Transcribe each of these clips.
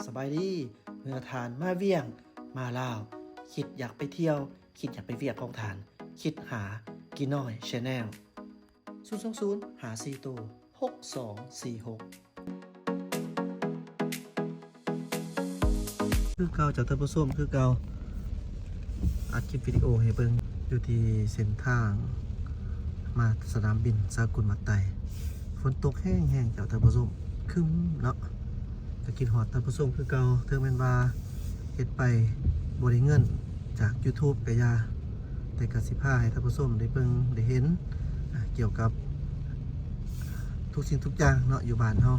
สบายดีเมื่อทานมาเวียงมาลาวคิดอยากไปเที่ยวคิดอยากไปเวียงของทานคิดหากินน้อยชาแนล020หา4ตัว6246คือเก่าจากท่านผู้ชมคือเก่าอัดคลิปวิดีโอให้เบิ่งอยู่ที่เส้นทางมาสนามบินสากลมัดไตฝนตกแห้งๆจากท่านผู้ชมคึ้มเนาะจะกินหอดท่านผู้ชมคือเก่าเธอเป็นว่าเฮ็ดไปบริเงินจาก YouTube กะยาแต่กสิพาให้ท่านผู้ชมได้เบิ่งได้เห็นเกี่ยวกับทุกสิ่งทุกอย่างเนาะอยู่บ้านเฮา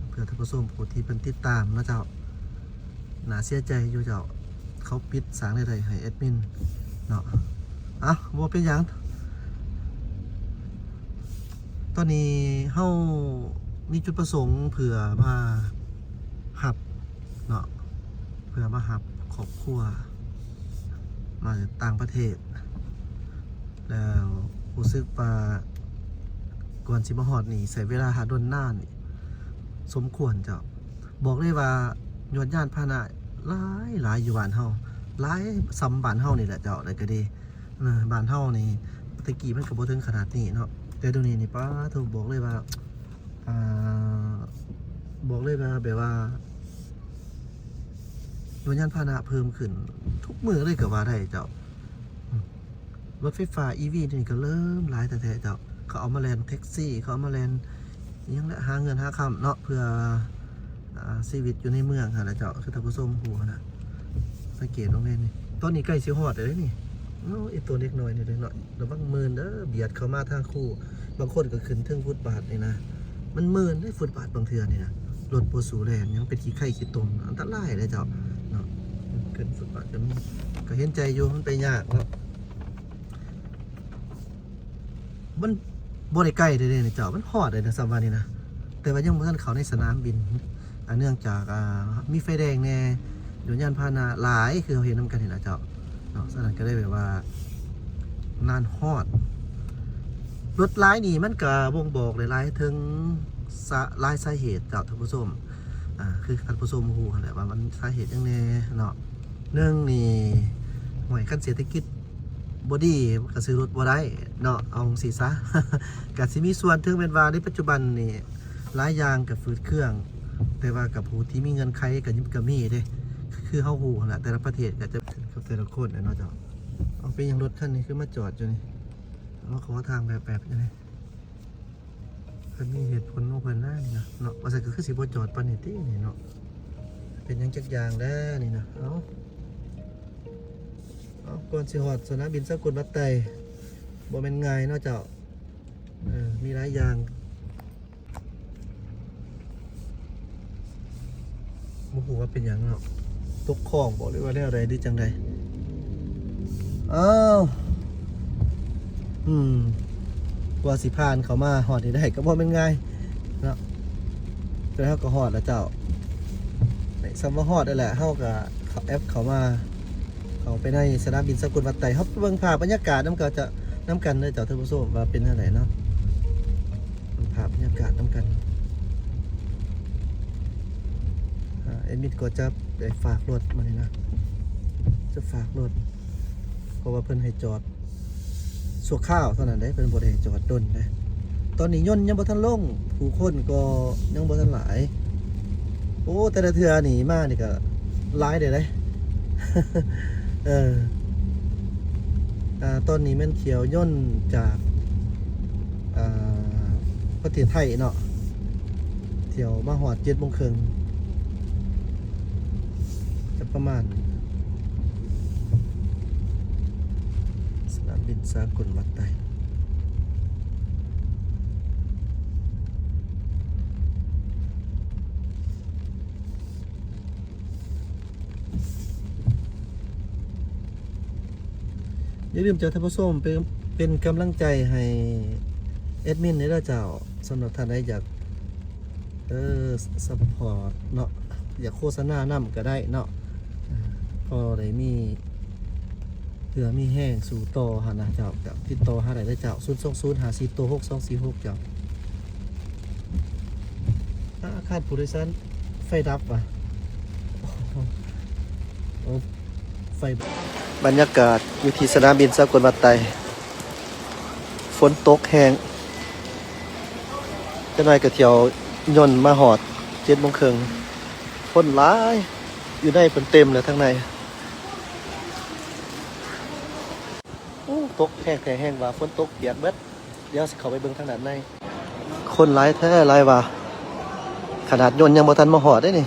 เพื่อท่านผู้ชมผู้ที่เพิ่นติดตามเนาะเจ้าน่าเสียใจอยู่เจ้าเขาปิดสร้างได้ให้แอดมินเนาะบ่เป็นหยังตอนนี้เฮามีจุดประสงค์เพื่อมาหับเนาะเพื่อมาหับครอบครัวมาจากต่างประเทศแล้วรู้สึกว่าก่อนสิมาฮอดนี่ใช้เวลาหาดนหน้านี่สมควรเจ้าบอกเลยว่ายอดย่านพาหนะหลายอยู่บ้านเฮาหลายซ้ำบ้านเฮานี่แหละเจ้าได้ก็ดีบ้านเฮานี่ตะกี้มันก็บ่ถึงขนาดนี้เนาะแต่ตรงนี้นี่ป้าถูกบอกเลยว่าบอกเลยว่าแบบว่ายอดย่านพาหนะเพิ่มขึ้นทุกมื้อเลยก็ว่าได้เจ้ารถไฟฟ้า EV นี่ก็เริ่มหลายแต่เจ้าเขาเอามาแลนแท็กซี่เขาเอามาแลนยังละหาเงินหาคำเนาะเพื่อชีวิตอยู่ในเมืองค่ะแล้วเจ้าคือท่านผู้ชมหัวนะสังเกตตรงนี้นี่ตอนนี้ใกล้สิฮอดเลยนี่ไอตัวเล็กน้อยนี่เลยเนาะระวังมืนเด้อเบียดเข้ามาทางคู่บางคนก็ขึ้นถึงฟุตบาทนี่นะมันมืนได้ฟุตบาทบางเทื่อนี่นะรถโปรสูแลนยังเป็นขี้ไข่ขี้ตุ่มอันตรายเลยเจ้าเนาะขึ้นฟุตบาทก็เห็นใจอยู่มันไปยากเนาะมันบ่ได้ใกล้เลยเนี่ยเจ้ามันฮอดเลยนะสำหรับนี่นะแต่ว่ายังบ่ทันเข้าในสนามบินเนื่องจากมีไฟแดงแน่ยนต์ยานพาหนะหลายคือเราเห็นน้ำกันเห็นนะเจ้าเนาะฉะนั้นก็ได้แบบว่านานฮอดรถหลายนี่มันก็บ่งบอกหลายๆถึงหลายสาเหตุเจ้าท่านผู้ชมคือท่านผู้ชมฮู้แหละว่ามันสาเหตุจังแน่เนาะเนื่องนี่ห่วยคันเศรษฐกิจบ่ดีก็ซื้อรถบ่ได้เนาะเอาสิซะ ก็สิมีส่วนถึงเป็นว่าในปัจจุบันนี่หลายอย่างกับฝืดเครื่องแต่ว่ากับผู้ที่มีเงินใครกับยิบกับมีเด้คือเฮาฮู้แหละแต่ละประเทศก็จะกับแต่ละคนเนาะเจ้าเอาเป็นอย่างรถคันนี้คือมาจอดอยู่นี่มาขอทางแบบอยู่นี่เพิ่นมีเหตุผลของเพิ่นนะนี่นะเนาะว่าซั่นก็คือสิบ่จอดปานนี้ตินี่เนาะเป็นหยังจักอย่างแล้นี่นะเอาก่อนสิฮอดสนามบินสกลวัดไตบ่แม่นง่ายเนาะเจ้ามีหลายอย่างบ่ฮู้ว่าเป็นหยังเนาะตกคลองบอกเลยว่าได้อะไรดีจังไดกว่าสิผ่านเขามาฮอดนี่ได้ก็บ่แม่นง่ายเนาะแต่เฮาก็ฮอดแล้วเจ้าสำว่าฮอดนั่นแหละเฮาก็ขับแอปเข้ามาเขาไปในสนามบินสกลวัดไตครับเบิ่งภาพบรรยากาศน้ำกันเลยเจ้าท่านผู้ชมว่าเป็นอะไรเนาะภาพบรรยากาศน้ำกันเอ็มมิดก็จะไปฝากรถมาเลยนะจะฝากรถเพราะว่าเพิ่นให้จอดสัวข้าวเท่านั้นได้เพิ่นบ่ได้จอดดนนะตอนนี้ยนต์ยังบ่ทันลงผู้คนก็ยังบ่ทันหลายโอ้แต่ละเทื่อนี่มานี่ก็หลายเด้อเลย ตอนนี้มันเขียวย่นจากประเทศไทยเนาะเที่ยวมาหอด7:30จะประมาณสนามบินสากลวัดไตอย่าลืมเจ้าท่านผู้ชมเป็นกำลังใจให้แอดมินในด้านเจ้าสำหรับท่านใดอยากซัพพอร์ตเนาะอยากโฆษณานำก็ได้เนาะพอได้มีเผื่อมีแห้งสู่ต่อหานะเจ้ากับติดต่อหาได้เจ้า020 54 6246เจ้าอาคารผู้โดยสารไฟดับว่ะ โอ้ไฟบรรยากาศอยู่ที่สนามบินสกลวัดไตฝนตกแห้งจะน้อยก็เที่ยวย่นมาหอด7:30คนหลายอยู่ในเพิ่นเต็มเลยทั้งในโอ้ตกแห้งแต่แห้งว่าฝนตกเปียกเบิดเดี๋ยวสิเข้าไปเบิ่งทางด้านในคนหลายแท้หลายว่าขนาดยนต์ยังบ่ทันมาหอดได้นี่